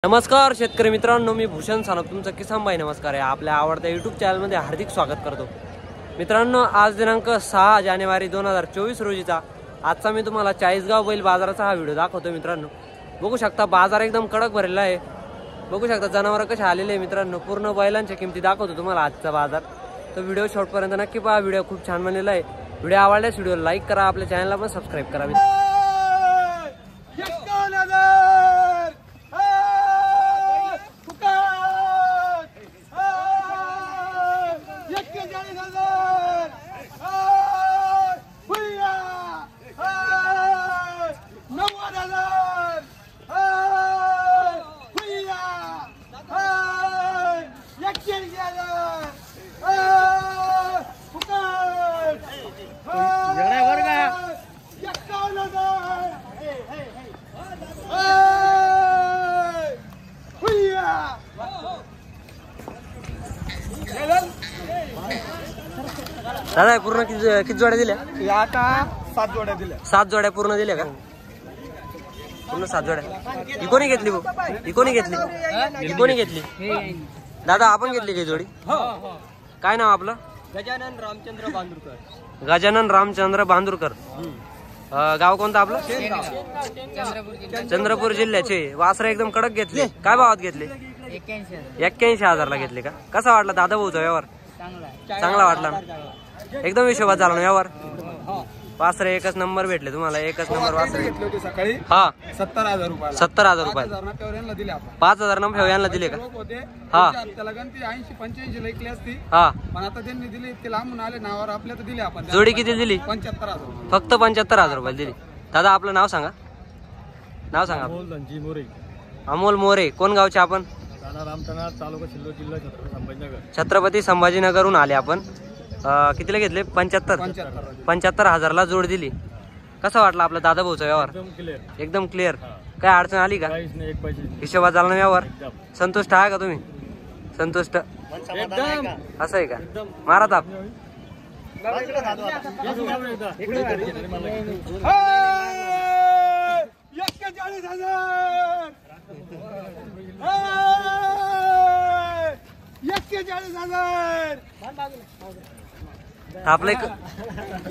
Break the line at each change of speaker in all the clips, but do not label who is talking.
नमस्कार शेतकरी मित्रांनो, मी भूषण सानप तुमचा किसान भाई नमस्कार आहे. आपल्या आवडत्या यूट्यूब चॅनलमध्ये हार्दिक स्वागत करतो. मित्रांनो, आज दिनांक 6 जानेवारी 2024 रोजीचा आजचा मी तुम्हाला चाळीसगाव बैल बाजाराचा हा व्हिडिओ दाखवतो. मित्रांनो, बघू शकता बाजार एकदम कडक भरलेला आहे. बघू शकता जनावर कसे आलेले आहे. मित्रांनो, पूर्ण बैलांच्या किमती दाखवतो तुम्हाला आजचा बाजार. तर व्हिडिओ शेवटपर्यंत नक्की पहा. व्हिडिओ खूप छान बनलेला आहे. व्हिडिओ आवडल्यास व्हिडिओला लाईक करा, आपल्या चॅनलला पण सबस्क्राईब करा. दादा पूर्ण किती जोड्या दिल्या?
आता 7 जोड्या दिल्या.
7 जोड्या पूर्ण दिल्या का? पूर्ण 7 जोड्या. ही कोणी घेतली भाऊ? ही कोणी घेतली? ही कोणी घेतली? दादा आपण घेतली का जोडी? काय नाव आपलं?
गजानन रामचंद्र बांदुरकर.
गजानन रामचंद्र बांदुरकर. गाव कोणतं आपलं? चंद्रपूर जिल्ह्याचे. वासरे एकदम कडक घेतले. काय भावात घेतले? 81,000ला घेतले का? कसा वाटला दादा भाऊचा व्यवहार? चांगला वाटला. एकदम हिशोबात झाला ना व्यवहार. वासरे एकच नंबर भेटले तुम्हाला. एकच नंबर वासरे
घेतले होते सकाळी.
हा
70,000 रुपये.
70,000 रुपये. 5,000 नफे यांना दिले का? हा
त्याला गणती 80-85 लेखली असती.
हा
पण आता त्यांनी दिले इतके लांबून आले नावावर आपल्या तर दिले आपण.
जोडी किती दिली?
75,000.
फक्त 75,000 रुपये दिली. दादा आपलं नाव सांगा. नाव सांगा. अमोल मोरे. कोण गावचे आपण?
तालुका सिल्लोड, जिल्हा छत्रपती संभाजीनगर.
छत्रपती संभाजीनगरहून आले आपण. कितीला घेतले? 75,000ला जोड दिली. कसा वाटला आपला दादा भाऊचा व्यवहार? एकदम क्लिअर. काय अडचण आली का? हिशोबात झाला ना व्यवहार? संतुष्ट आहे का तुम्ही? संतुष्ट असं आहे का? मारा ताप.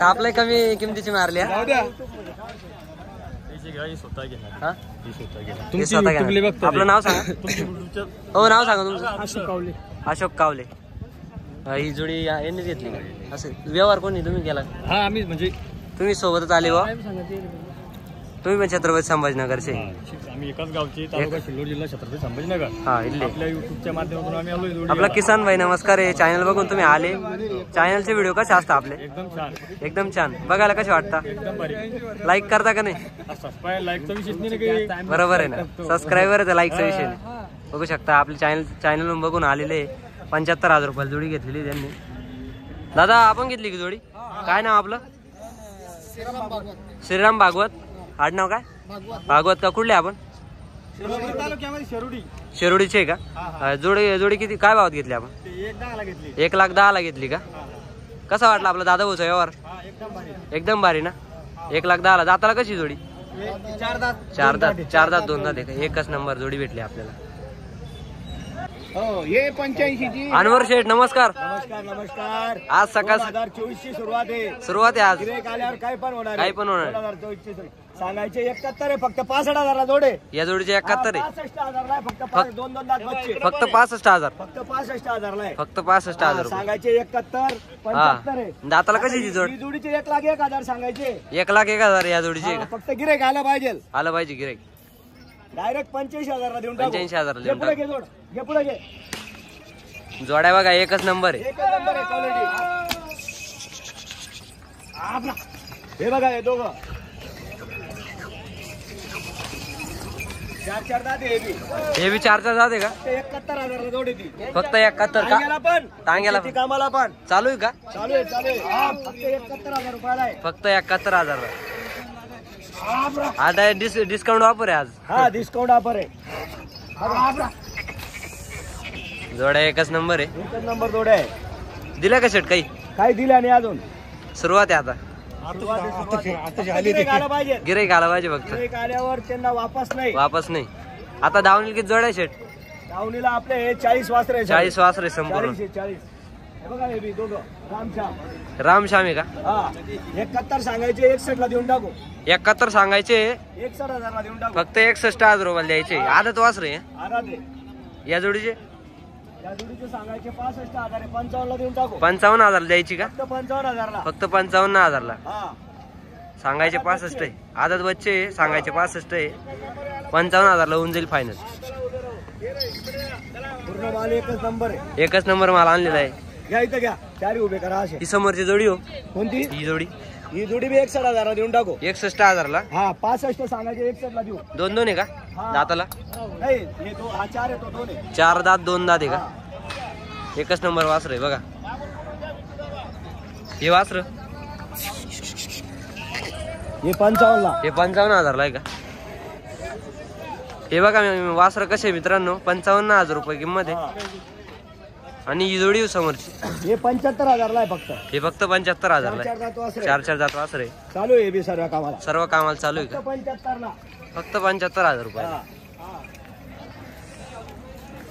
आपले कमी किमतीची मारली. आपलं नाव सांगा. हो नाव सांगा तुमचं. अशोक कावले. ही जोडी यांनी घेतली का? असं व्यवहार कोणी तुम्ही केला?
हा आम्ही म्हणजे
तुम्ही सोबतच आले वा? तुम्ही पण छत्रपती संभाजीनगरचे?
आम्ही एकाच गावचे. तालुका सिल्लोड, जिल्हा छत्रपती संभाजीनगर.
हा इथले.
आपल्या युट्यूबच्या माध्यमातून आम्ही आलो.
आपला किसान भाई नमस्कार आहे. चॅनल बघून तुम्ही आले. चॅनलचे व्हिडिओ कसे असतात आपले?
एकदम छान.
एकदम छान. बघायला कसे वाटतात?
एकदम भारी.
लाईक करता का नाही?
सबस्क्राईब लाईकचा विशेष नाही.
बरोबर आहे ना. सबस्क्रायबर आहे तर लाईकचा विषय नाही. बघू शकता आपले चॅनल बघून आलेले. 75,000 रुपये जोडी घेतलेली त्यांनी. दादा आपण घेतली की जोडी? काय नाव आपलं? श्रीराम भागवत. आडनाव काय? भागवत का? कुठले आपण? शिरोडीचे का? जोडी किती काय भावात घेतली आपण? 1,10,000ला घेतली का? कसा वाटला आपला दादा भाऊचा व्यवहार? एकदम भारी ना. 1,10,000ला. दाताला कशी जोडी? 4 दात 2 दात. एकच नंबर जोडी भेटली आपल्याला.
हे 85ची.
अनवर शेठ नमस्कार.
नमस्कार.
आज सकाळ
2024ची सुरुवात आहे.
सुरुवात आहे आज.
गिऱ्हाईक आल्यावर काय पण होणार.
काय पण होणार.
2024 सांगायचे 71 आहे. फक्त 65,000ला जोडे.
या जोडीचे 71 आहे.
65,000ला आहे. फक्त 2 दात बच्चे.
फक्त 65,000.
फक्त 65,000ला आहे.
फक्त 65,000 रुपये.
सांगायचे 71, 75 आहे.
दाताला कशी ती जोड?
ही जोडीचे 1,01,000 सांगायचे.
1,01,000 या जोडीचे का?
फक्त गिऱ्हाईक आला पाहिजे.
आलं पाहिजे गिऱ्हाईक.
डायरेक्ट 85,000ला देऊन टाकू.
85,000
घे पुढे घे जोड. घे पुढे घे.
जोड्या बघा एकच नंबर आहे.
एकच नंबर आहे क्वालिटी. हे बघा हे दोघं 4 दात आहे.
हे बी 4 जाते का?
71,000ला जोड येते.
फक्त 71 का?
पण
टांग्याला
शेती कामाला पण
चालू आहे का?
चालू आहे. फक्त 71,000 रुपयाला आहे.
फक्त 71,000. आता डिस्काउंट ऑफर आहे आज.
हा डिस्काउंट ऑफर आहे.
जोड्या एकच नंबर आहे.
एकच नंबर जोड्या आहे.
दिला का शेट काही?
काही दिल्या नाही अजून.
सुरुवात आहे आता.
गिऱ्हाईक आलं पाहिजे.
गिऱ्हाईक आला पाहिजे फक्त.
गिऱ्हाईक आल्यावर त्यांना वापस नाही.
वापस नाही. आता दावणी किती जोड्या शेट?
दावणीला आपले हे 40 वासरे आहे.
40 वासरे संपूर्ण.
40. हे बघा हे बी दोघं रामश्याम.
रामश्याम आहे का?
हा 71 सांगायचे 61 ला देऊन टाकू.
71 सांगायचे
61,000 ला देऊन टाकू.
फक्त 61,000 रुपयाला द्यायचे. आदत वासरे आहे
आधा दे.
या जोडीचे?
या जोडीचे सांगायचे 65,000 आहे. 55 ला देऊन टाकू.
55,000 द्यायची का?
फक्त 55,000 ला.
फक्त 55,000 ला
हा
सांगायचे. 65 आहे. आदत बच्चे सांगायचे 65 आहे. 55,000 ला होऊन जाईल फायनल.
पूर्ण माल एकच नंबर आहे.
एकच नंबर माल आणलेला आहे.
घ्या इथं घ्या. चारी उभे करा असे.
ही समोरची जोडी हो.
कोणती?
ही जोडी
ही जोडी बी 61,000 ला देऊन टाकू.
61,000 ला.
हा 65 सांगायचे 61 ला देऊ.
दोन आहे का
हा.
दाताला?
नाही हे दो हा 4 आहे तो 2 आहे.
4 दात 2 दात आहे का?
हा.
एकच नंबर वासर आहे बघा. हे वासर
हे 55 ला.
हे 55,000 ला आहे का? हे बघा वासर कसे मित्रांनो 55,000 रुपये किंमत आहे.
हा.
आणि ही जोडी समोरची
हे 75,000 ला आहे फक्त.
हे फक्त 75,000 ला
4 दात वासरे.
4 दात वासर आहे.
चालू आहे बी सर्व कामाला.
सर्व कामाला चालू आहे
फक्त
का?
75 ला.
फक्त 75,000 रुपये
हा.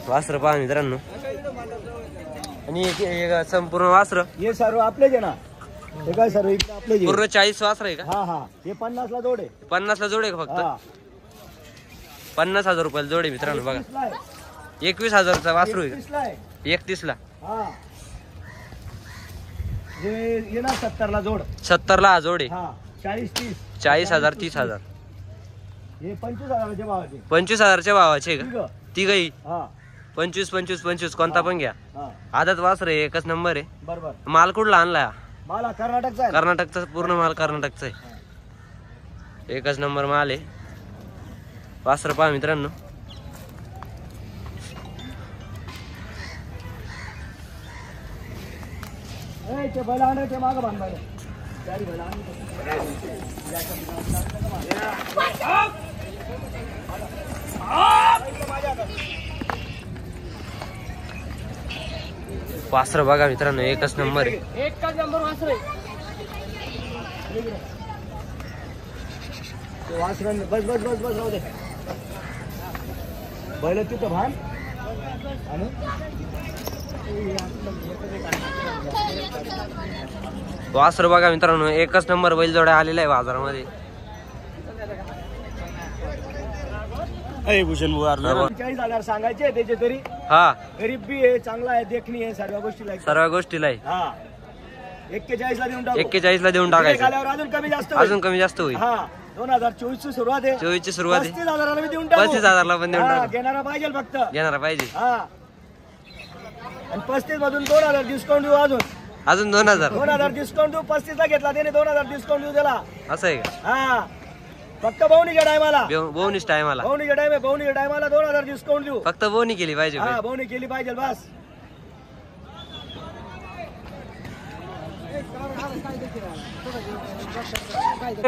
वासर पहा मित्रांनो. आणि एक संपूर्ण वासर
हे सर्व आपलेच आहे ना. हे काय सर्व इकडे आपलेच आहे.
पूर्ण 40 वासर आहे का?
हा हा हे 50 ला जोड आहे.
50 ला जोड आहे का
हा.
फक्त? 50,000 रुपयाला जोड आहे मित्रांनो बघा.
30 ला आहे.
21,000चा वासरू आहे
30 ला आहे.
का? 31 ला.
हा हे ना 70 ला जोड.
70 ला हा जोड आहे.
हा 40-30.
40,000 30,000.
हे 25,000 च्या भावाचे.
25,000च्या भावाचे आहे
ठीक
का?
आहे.
तिघही
हा
25 कोणता पण घ्या.
हा
आदत वासर आहे एकच नंबर आहे.
बरोबर.
माल कुठला आणला?
मला कर्नाटकचा आहे.
कर्नाटकचा पूर्ण माल कर्नाटकचा आहे. एकच नंबर माल आहे. वासर पहा मित्रांनो.
ए, ते बैल आणायचे ते मागं बांध बैल. चारी बैल आणायचे.
वासर बघा मित्रांनो एकच नंबर आहे.
एकच नंबर वासर आहे. ते वासरांनी बस बस बस बस राहू दे. बैल तिथं भान आणि
वासर बघा मित्रांनो एकच नंबर बैलजोड्या आलेला आहे बाजारामध्ये.
भूषण 40,000 सांगायचे त्याचे तरी.
हा
गरीब बी आहे चांगला आहे देखणी आहे सर्व गोष्टी लागतात.
सर्व गोष्टीला आहे.
हा 41 ला देऊन टाकू.
41 ला देऊन टाकायचं.
अजून कमी जास्त होईल.
अजून कमी जास्त होईल.
हा 2024 ची सुरुवात आहे.
24 ची सुरुवात आहे.
35,000 ला देऊन टाकू.
35,000 ला पण देऊन
हा,
टाकू.
घेणारा पाहिजे फक्त.
घेणारा पाहिजे.
हा आणि 35 मधून 2,000 डिस्काउंट देऊ.
अजून 2,000
2,000 डिस्काउंट देऊ. 35 ला घेतला त्याने 2,000 डिस्काउंट देऊ त्याला.
असं आहे का?
हा फक्त बहुणीच्या टायमाला.
बोनीस टायमाला.
बहुणीच्या टायमा बहुणीच्या टायमाला 2,000 डिस्काउंट देऊ.
फक्त बोनी केली पाहिजे.
हा बहुणी केली पाहिजे बस.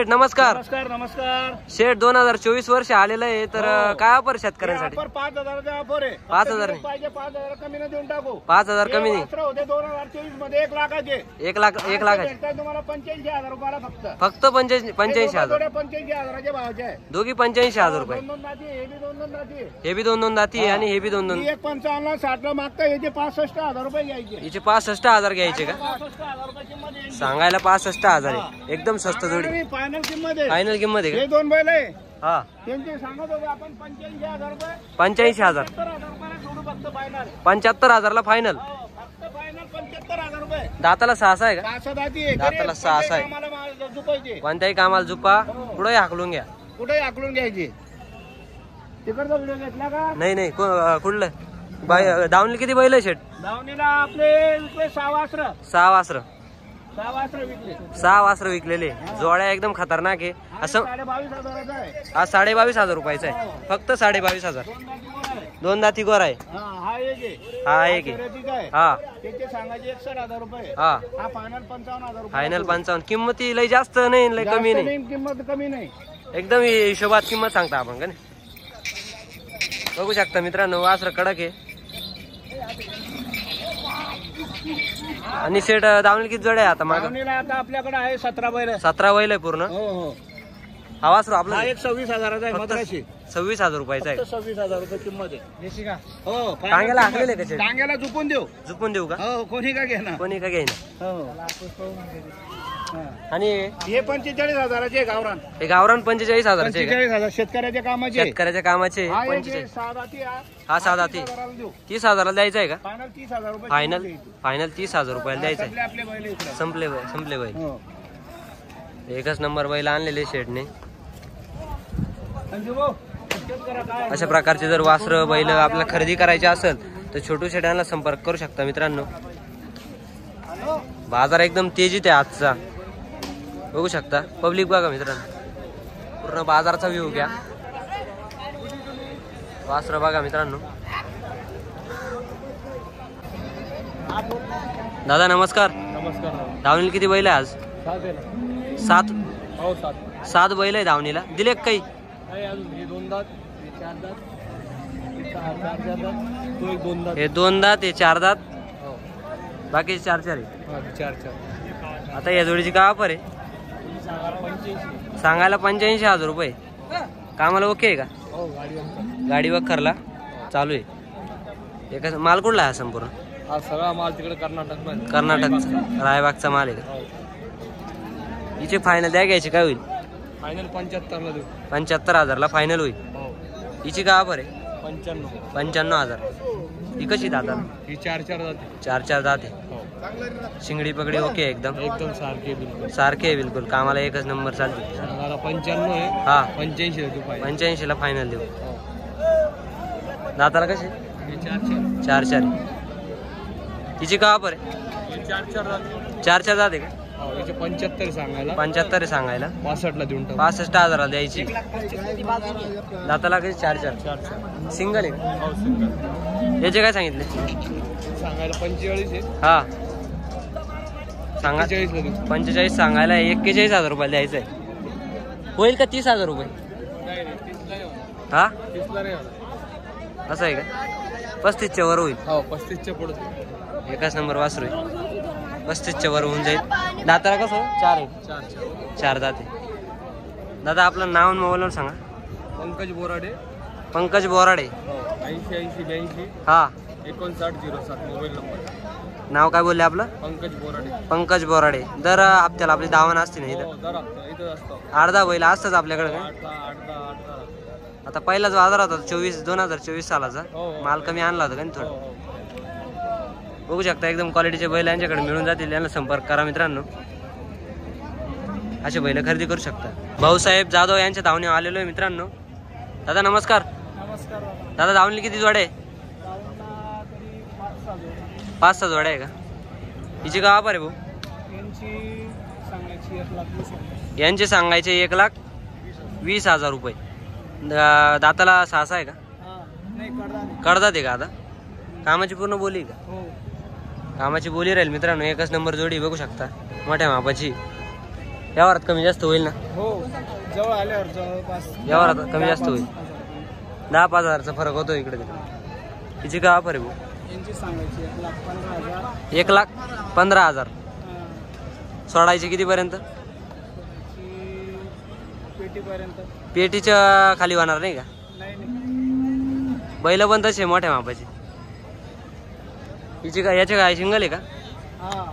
नमस्कार
नमस्कार नमस्कार.
शेठ 2024 वर्ष आलेलं आहे तर काय ऑफर शेतकऱ्यांसाठी?
5,000चा ऑफर आहे.
5,000
पाहिजे 5,000 कमी न देऊन टाकू.
5,000 कमी नाही.
होते 2024 मध्ये 1 लाखाचे.
1 लाखाचे
तुम्हाला 85,000 रुपयाला फक्त.
फक्त 85,000.
85,000च्या भावाचे आहे.
दोघी 85,000 रुपये.
2 दाती हे बी 2 दाती.
हे बी 2 दाती आहे आणि हे बी 2
एक 55 ला 60 ला मागता याचे 65,000 रुपये घ्यायचे.
हिचे 65,000 घ्यायचे का?
65,000 रुपये किंमत आहे.
सांगायला 65,000 आहे. एकदम स्वस्त जोडी.
फायनल किंमत आहे.
फायनल किंमत आहे
हे
का?
2 बैल आहे.
हा
त्यांचे सांगत होते आपण 85,000 रुपये.
85,000.
75,000 रुपयाला सोडू फक्त फायनल.
75,000 ला फायनल.
फक्त फायनल 75,000 रुपये.
दाताला 6 आहे का?
6 दाती आहे.
दाताला 6 आहे.
आम्हाला माल झुपायचे.
कोणत्याही कामाला झुपा पुढे हाकलून घ्या.
कुठे आकलून घ्यायचे. तिकडचा व्हिडिओ घेतला का?
नाही कुठलं दावणी किती बैल आहे शेठ?
दावणीला आपले विकले 6 वासर.
6 वासर.
6 वासर विकले.
6 वासर विकलेले. जोड्या एकदम खतरनाक आहे. असं
22,500 आहे.
हा 22,500 रुपयाचा आहे. फक्त 22,500. 2 दाती गोर आहे.
हा एक आहे.
हा एक आहे.
शर्यतीचा आहे.
हा
त्याचे सांगायचे 61,000 रुपये.
हा
हा फायनल 55,000 रुपये.
फायनल 55. किंमती लय जास्त नाही लय कमी
जास्त
नाही.
किंमत कमी नाही.
एकदम हिशोबात किंमत सांगता आपण का नाही. बघू शकता मित्रांनो वासर कडक आहे. आणि शेट दावणी किती जोड्या आहे आता माग?
दावणीला आता आपल्याकडे आहे 17 बैल.
17 बैल आहे पूर्ण.
हो हो
हा वासरू आपला
हा एक 26,000 आहे मद्राशी.
26,000 रुपयाचा आहे.
26,000 रुपये किंमत आहे. हो
टांग्याला हाकलेले कसे
टांग्याला झुकून देऊ.
झुकून देऊ का?
हो कोणी का घेणार.
कोणी का घेईना. आणि
हे 45,000 गावरान.
हे गावरान 45,000 चे
45,000 शेतकऱ्याच्या कामाचे.
शेतकऱ्याच्या कामाचे
हा
45.
साधाती
हा साधा 30,000 द्यायचा आहे का?
फायनल 30,000 रुपये.
फायनल 30,000 रुपयाला द्यायचा आहे.
आपले बैल इकडे.
संपले बैल.
हो.
एकच नंबर बैल आणलेले शेडने. अशा प्रकारचे जर वासर बैल आपल्याला खरेदी करायचे असेल तर छोटू शेडांना संपर्क करू शकता मित्रांनो. बाजार एकदम तेजीत आहे आजचा, बघू शकता. पब्लिक बघा मित्रांनो, पूर्ण बाजारचा व्ह्यू घ्या. वासर बघा मित्रांनो. दादा नमस्कार.
नमस्कार.
धावणीला किती बैल आहे आज? 7.
हो
7 बैल आहे धावणीला. दिले का काही?
हे 2 दात, हे 4 दात, हे 4 दात, तो एक 2 दात.
हे 2 दात, हे 4 दात,
हो
बाकी 4 आहे.
4.
आता या जोडीची का वापर आहे? सांगायला 85,000 रुपये. कामाला ओके आहे का?
हो
गाडी वखरला चालू आहे. एका माल कुठला आहे संपूर्ण?
हा सगळा माल तिकडे
कर्नाटकचा रायबागचा माल आहे का? हिचे फायनल द्या घ्यायची काय होईल?
फायनल 75 ला देऊ.
75,000 ला फायनल होईल.
हो
हिची का वापर आहे?
95,000.
ही कशी दाताला?
ही 4 जाते.
4 दाते.
हो
शिंगडी पगडी ओके एकदम
सारखे बिलकुल.
सारखे आहे बिलकुल. कामाला एकच नंबर चालते.
सांगायला 95 आहे.
हा
85 देऊ.
85 ला फायनल देऊ.
हो
दाताला कसे?
हे 4.
4 हिची का वापर आहे?
हे 4 जाते.
4 दाते का?
हो याचे 75 सांगायला.
75 आहे सांगायला.
65 ला देऊन टाकू.
65,000 द्यायची. दाताला कशी? 4 सिंगल आहे का?
हो सिंगल.
याचे काय सांगितले?
सांगायला 45 आहे.
हा सांगा.
45 ला देऊ.
45 सांगायला 41,000 रुपये द्यायचं आहे. होईल का 30,000 रुपये?
नाही 30 ला नाही होणार.
हा
30 ला नाही होणार.
असं आहे का? 35च्या वर होईल.
हो 35 पुढे.
एकाच नंबर वासरू आहे. 35च्या वर होऊन जाईल. दाताला कसं? 4 आहे. 4 दाते. दादा आपलं नाव आणि मोबाईल नंबर सांगा.
पंकज बोराडे.
पंकज बोराडे.
80
हा
5907 मोबाईल नंबर.
नाव काय बोलले आपलं?
पंकज बोराडे.
पंकज बोराडे. दर हप्त्याला आपली दावण असते ना इथं?
हो दर हप्ता इथं असतो.
8-10 बैल असतंच आपल्याकडे का?
8
आता पहिलाच बाजार होता 2024 सालाचा.
हो.
माल कमी आणला होता का
हो
थोडं?
हो.
बघू शकता एकदम क्वालिटीचे बैल यांच्याकडे मिळून जातील. यांना संपर्क करा मित्रांनो. असे बैल खरेदी करू शकता. भाऊसाहेब जाधव यांच्या धावणीवर आलेलो आहे मित्रांनो. दादा नमस्कार.
नमस्कार.
दादा धावणीला किती जोड्या आहे? 5-6 जोड्या आहे का? हिची का वापर आहे भाऊ? यांचे सांगायचे 1,20,000 रुपये. दाताला 6 आहे का? कडदात आहे का? आता कामाची पूर्ण बोली का? कामाची बोली राहील मित्रांनो. एकच नंबर जोडी बघू शकता. मोठ्या मापाची. यावरात कमी जास्त होईल ना?
हो जवळ आल्यावर जवळपास
यावरात कमी जास्त होईल. 10-5 फरक होतो इकडे. हिची का वापर आहे भाऊ?
यांची सांगायची 1,15,000.
1,15,000. सोडायची कितीपर्यंत?
पेटीपर्यंत.
पेटीच्या खाली होणार नाही का?
नाही
बैल पण तसे मोठ्या मापाची. हिची का याचे काय सिंगल आहे का?
हा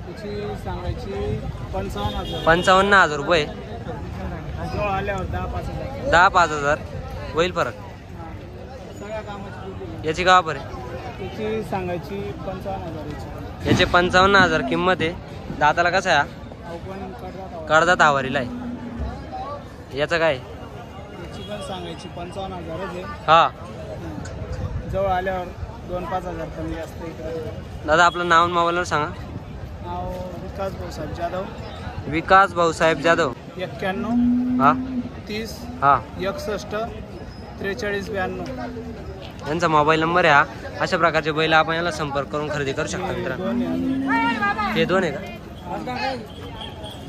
त्याची सांगायची 55,000.
55,000 रुपये.
जवळ आल्यावर 10-5,000.
10-5,000 होईल फरक.
सगळ्या कामाची
याची का वापर आहे?
त्याची सांगायची 55,000.
याचे 55,000 किंमत आहे. दाताला कसा आहे? कडदात आवारीला आहे. याचं काय?
याची पण सांगायची 55,000 आहे.
हा
जवळ आल्यावर 2-5,000 कमी जास्त इकडे.
दादा आपलं नाव मोबाईल नंबर सांगा.
नाव विकास भाऊसाहेब जाधव.
विकास भाऊसाहेब जाधव.
91
हा
30
हा
61 43 92.
यांचा मोबाईल नंबर आहे हा. अशा प्रकारचे बैल आपण याला संपर्क करून खरेदी करू शकता मित्रांनो. हे 2 आहे का?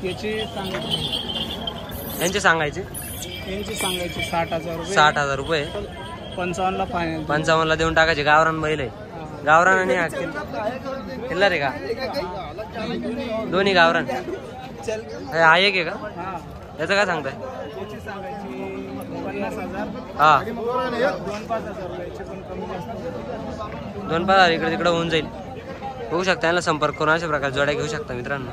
याची सांगायची
यांचे सांगायचे?
यांची सांगायची 60,000 रुपये.
60,000 रुपये.
55 ला फायनल.
55 ला देऊन टाकायचे. गावरान बैल आहे. गावरान आणि हा किल्ला रे का? दोन्ही गावरान. हा एक आहे का?
हा
याचं काय सांगताय?
याची सांगायची 50,000.
हा
2-5,000 याचे पण कमी जास्त.
2-5 इकडे तिकडे होऊन जाईल. बघू शकता, यांना संपर्क करून अशा प्रकारे जोड्या घेऊ शकता मित्रांनो.